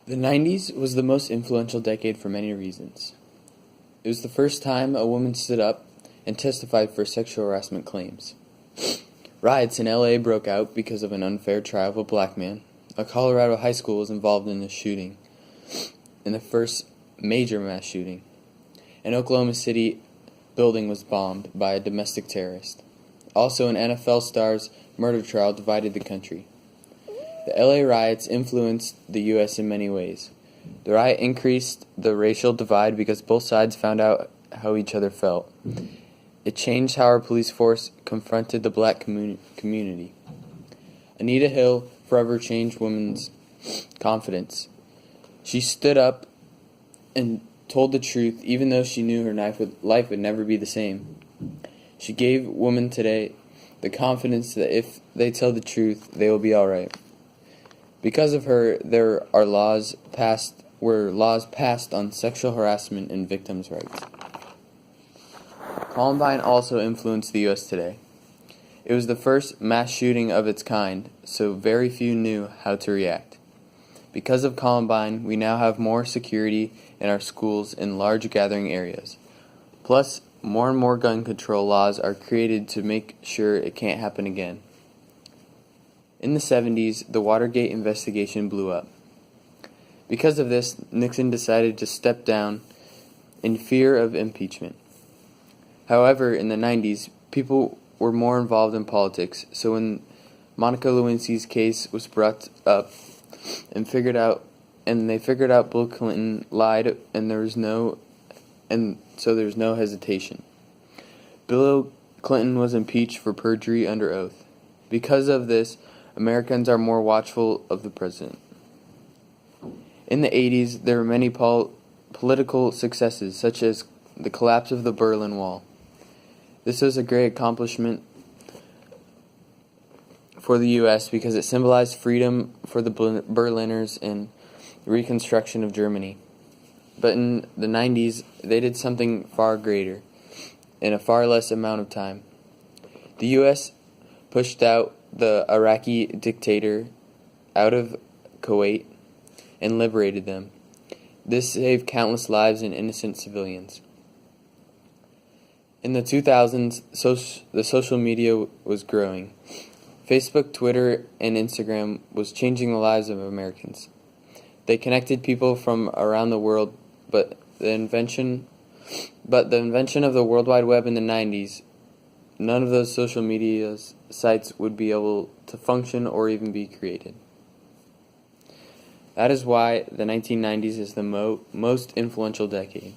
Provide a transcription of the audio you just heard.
The 90s was the most influential decade for many reasons. It was the first time a woman stood up and testified for sexual harassment claims. Riots in LA broke out because of an unfair trial of a black man. A Colorado high school was involved in the shooting, in the first major mass shooting. An Oklahoma City building was bombed by a domestic terrorist. Also, an NFL star's murder trial divided the country. The LA riots influenced the U.S. in many ways. The riot increased the racial divide because both sides found out how each other felt. It changed how our police force confronted the black community. Anita Hill forever changed women's confidence. She stood up and told the truth even though she knew her life would never be the same. She gave women today the confidence that if they tell the truth, they will be all right. Because of her, there are laws passed on sexual harassment and victims' rights. Columbine also influenced the U.S. today. It was the first mass shooting of its kind, so very few knew how to react. Because of Columbine, we now have more security in our schools in large gathering areas. Plus, more and more gun control laws are created to make sure it can't happen again. In the 70s, the Watergate investigation blew up. Because of this, Nixon decided to step down in fear of impeachment. However, in the 90s, people were more involved in politics, so when Monica Lewinsky's case was brought up and they figured out Bill Clinton lied and there was no hesitation. Bill Clinton was impeached for perjury under oath. Because of this, Americans are more watchful of the president. In the 80s, there were many political successes, such as the collapse of the Berlin Wall. This was a great accomplishment for the U.S. because it symbolized freedom for the Berliners and reconstruction of Germany. But in the 90s, they did something far greater in a far less amount of time. The U.S. pushed out the Iraqi dictator out of Kuwait and liberated them. This saved countless lives and innocent civilians. In the 2000s, the social media was growing. Facebook, Twitter, and Instagram was changing the lives of Americans. They connected people from around the world, but the invention of the World Wide Web in the 90s, none of those social media sites would be able to function or even be created. That is why the 1990s is the most influential decade.